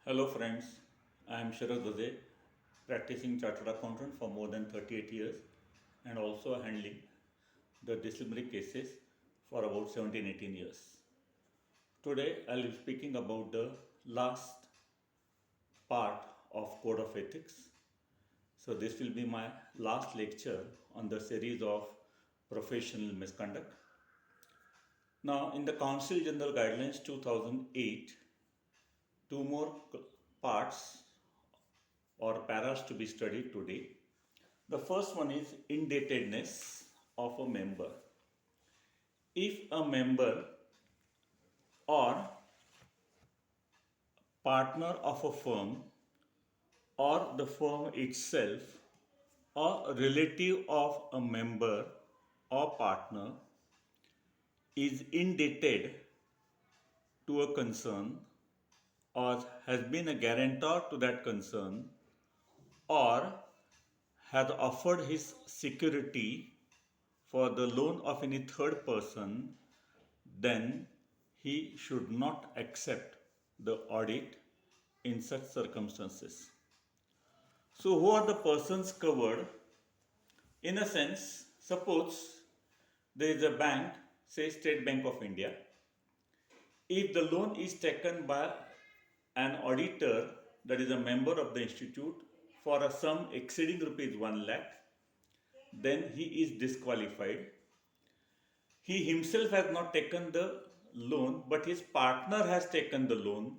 Hello friends, I am Sharad Vaze, practicing chartered accountant for more than 38 years and also handling the disciplinary cases for about 17-18 years. Today I will be speaking about the last part of Code of Ethics. So this will be my last lecture on the series of professional misconduct. Now in the Council General Guidelines 2008, two more parts or paras to be studied today. The first one is indebtedness of a member. If a member or partner of a firm or the firm itself or relative of a member or partner is indebted to a concern or has been a guarantor to that concern or has offered his security for the loan of any third person, then he should not accept the audit in such circumstances. So, who are the persons covered? In a sense, suppose there is a bank, say State Bank of India. If the loan is taken by an auditor that is a member of the institute for a sum exceeding rupees 1 lakh, then he is disqualified. He himself has not taken the loan, but his partner has taken the loan,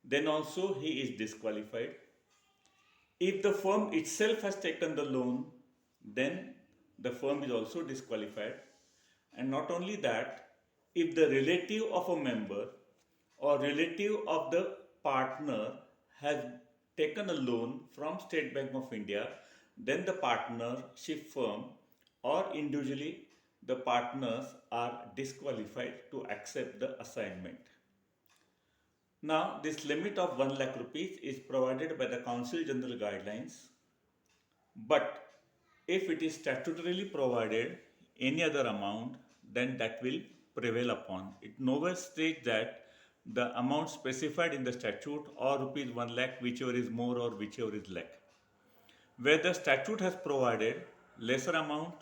then also he is disqualified. If the firm itself has taken the loan, then the firm is also disqualified. And not only that, if the relative of a member or relative of the partner has taken a loan from State Bank of India, then the partnership firm or individually the partners are disqualified to accept the assignment. Now, this limit of 1 lakh rupees is provided by the Council General Guidelines, but if it is statutorily provided any other amount, then that will prevail upon. It nowhere states that the amount specified in the statute or rupees 1 lakh, whichever is more or whichever is less. Where the statute has provided lesser amount,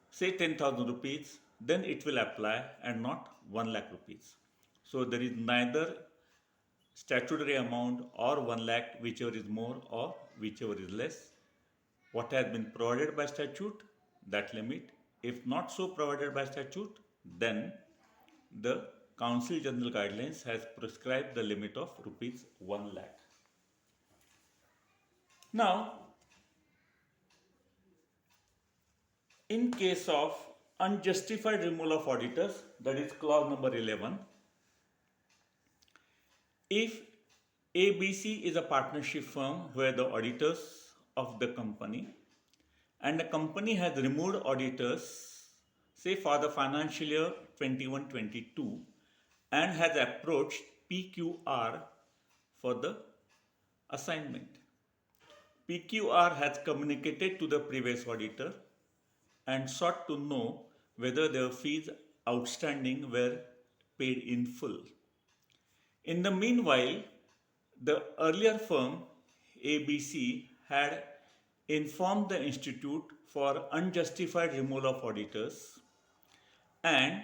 say 10,000 rupees, then it will apply and not 1 lakh rupees. So there is neither statutory amount or 1 lakh, whichever is more or whichever is less. What has been provided by statute, that limit. If not so provided by statute, then the Council General Guidelines has prescribed the limit of rupees 1 lakh. Now, in case of unjustified removal of auditors, that is clause number 11, if ABC is a partnership firm where the auditors of the company and the company has removed auditors, say for the financial year 21-22, and has approached PQR for the assignment. PQR has communicated to the previous auditor and sought to know whether their fees outstanding were paid in full. In the meanwhile, the earlier firm ABC had informed the institute for unjustified removal of auditors, and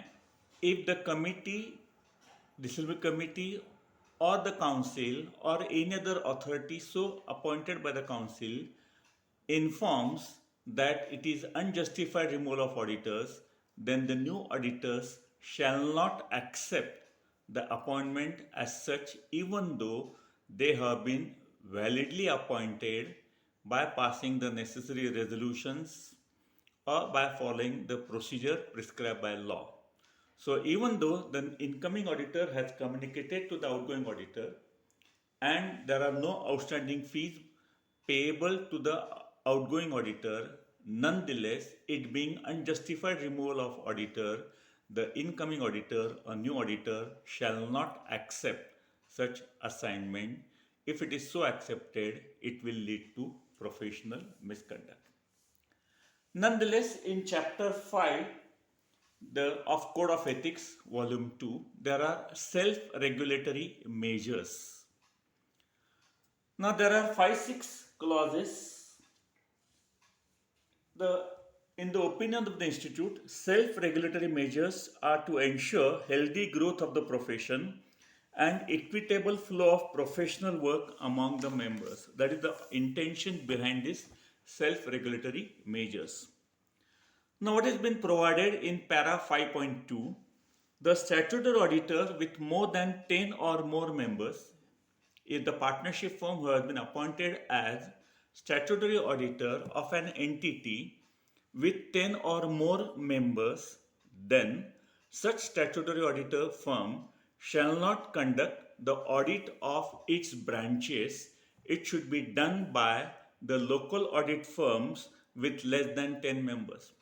if the committee, disciplinary committee or the council or any other authority so appointed by the council informs that it is unjustified removal of auditors, then the new auditors shall not accept the appointment as such, even though they have been validly appointed by passing the necessary resolutions or by following the procedure prescribed by law. So even though the incoming auditor has communicated to the outgoing auditor and there are no outstanding fees payable to the outgoing auditor, nonetheless, it being unjustified removal of auditor, the incoming auditor or new auditor shall not accept such assignment. If it is so accepted, it will lead to professional misconduct. Nonetheless, in chapter 5 of Code of Ethics, volume 2, there are self-regulatory measures. Now there are 5 6 clauses. The In the opinion of the institute, self-regulatory measures are to ensure healthy growth of the profession and equitable flow of professional work among the members. That is the intention behind this self-regulatory measures. Now, what has been provided in para 5.2, the statutory auditor with more than 10 or more members is the partnership firm who has been appointed as statutory auditor of an entity with 10 or more members, then such statutory auditor firm shall not conduct the audit of its branches. It should be done by the local audit firms with less than 10 members.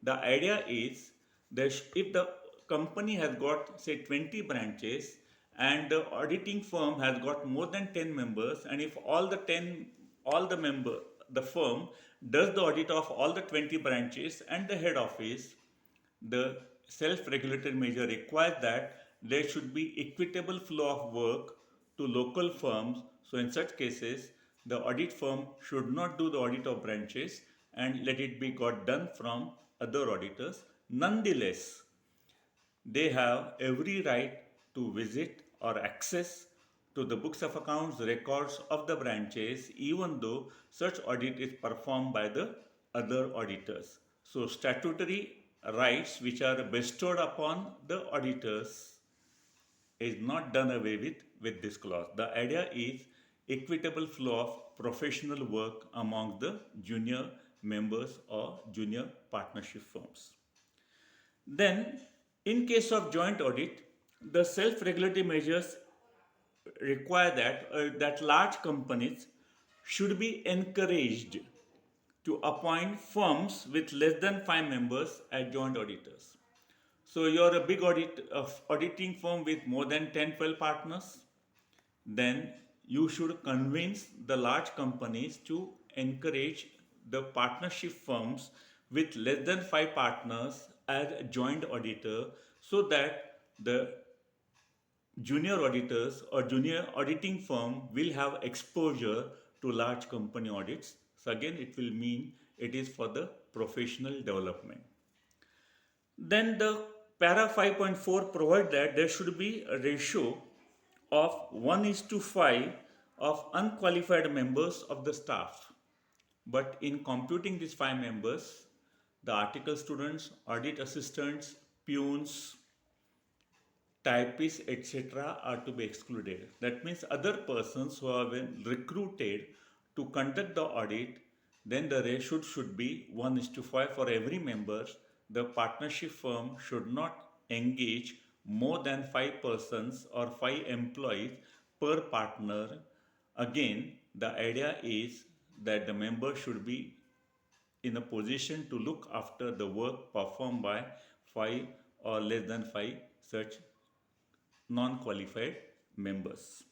The idea is that if the company has got say 20 branches and the auditing firm has got more than 10 members, and if all the member the firm does the audit of all the 20 branches and the head office, the self-regulatory measure requires that there should be equitable flow of work to local firms. So in such cases, the audit firm should not do the audit of branches and let it be got done from other auditors. Nonetheless, they have every right to visit or access to the books of accounts records of the branches, even though such audit is performed by the other auditors. So statutory rights which are bestowed upon the auditors is not done away with this clause. The idea is equitable flow of professional work among the junior members or junior partnership firms. Then, in case of joint audit, the self-regulatory measures require that large companies should be encouraged to appoint firms with less than 5 members as joint auditors. So you're a big auditing firm with more than 10 12 partners, then you should convince the large companies to encourage the partnership firms with less than 5 partners as a joint auditor, so that the junior auditors or junior auditing firm will have exposure to large company audits. So again, it will mean it is for the professional development. Then the para 5.4 provide that there should be a ratio of 1 is to 5 of unqualified members of the staff. But in computing these 5 members, the article students, audit assistants, peons, typists, etc. are to be excluded. That means other persons who have been recruited to conduct the audit, then the ratio should be 1 is to 5 for every member. The partnership firm should not engage more than 5 persons or 5 employees per partner. Again, the idea is that the member should be in a position to look after the work performed by 5 or less than 5 such non-qualified members.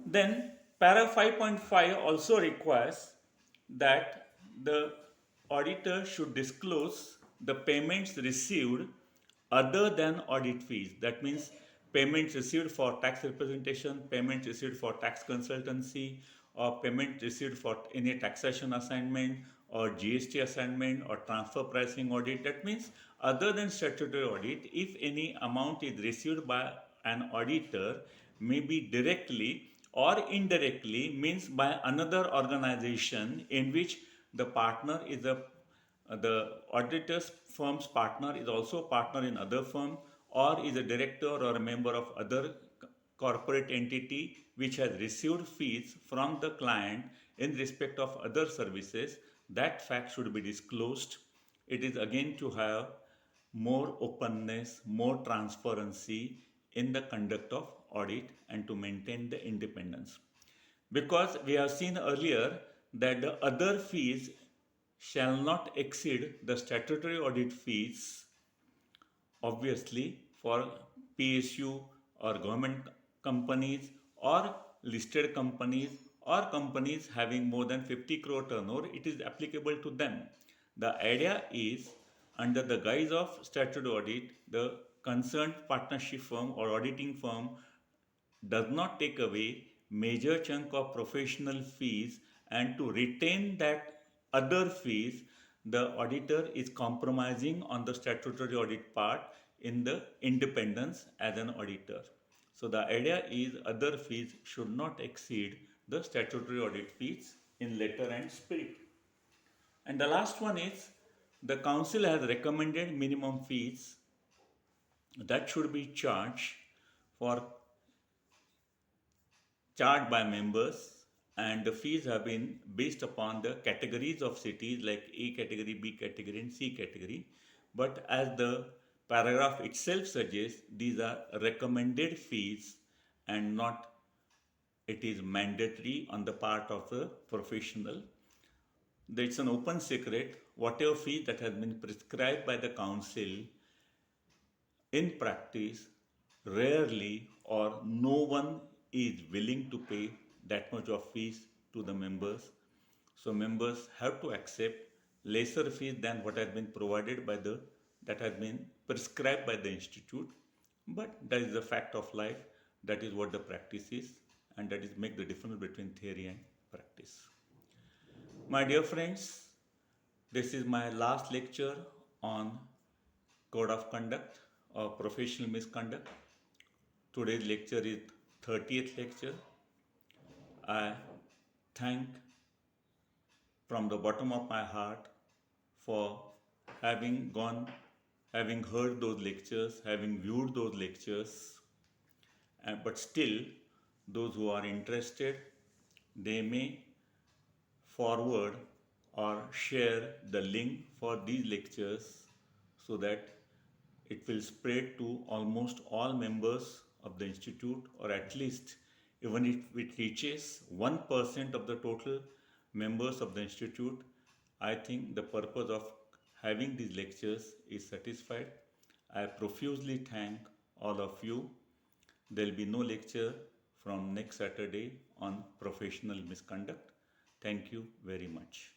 Then para 5.5 also requires that the auditor should disclose the payments received other than audit fees. That means payments received for tax representation, payments received for tax consultancy, or payment received for any taxation assignment or GST assignment or transfer pricing audit. That means other than statutory audit, if any amount is received by an auditor, may be directly or indirectly, means by another organization in which the partner is the auditor's firm's partner is also a partner in other firm, or is a director or a member of other corporate entity which has received fees from the client in respect of other services. That fact should be disclosed. It is again to have more openness, more transparency in the conduct of audit and to maintain the independence. Because we have seen earlier that the other fees shall not exceed the statutory audit fees, obviously for PSU or government companies or listed companies or companies having more than 50 crore turnover, it is applicable to them. The idea is under the guise of statutory audit, the concerned partnership firm or auditing firm does not take away major chunk of professional fees, and to retain that other fees, the auditor is compromising on the statutory audit part in the independence as an auditor. So the idea is other fees should not exceed the statutory audit fees in letter and spirit. And the last one is the council has recommended minimum fees that should be for charged by members, and the fees have been based upon the categories of cities like A category, B category, and C category. But as the paragraph itself suggests, these are recommended fees and not it is mandatory on the part of the professional. It's an open secret. Whatever fee that has been prescribed by the council, in practice, rarely or no one is willing to pay that much of fees to the members. So members have to accept lesser fees than what has been provided by the that has been prescribed by the institute. But that is the fact of life. That is what the practice is, and that is make the difference between theory and practice. My dear friends, this is my last lecture on Code of Conduct or Professional Misconduct. Today's lecture is 30th lecture. I thank from the bottom of my heart for having heard those lectures, having viewed those lectures, but still, those who are interested, they may forward or share the link for these lectures so that it will spread to almost all members of the institute, or at least even if it reaches 1% of the total members of the institute, I think the purpose of having these lectures is satisfied. I profusely thank all of you. There will be no lecture from next Saturday on professional misconduct. Thank you very much.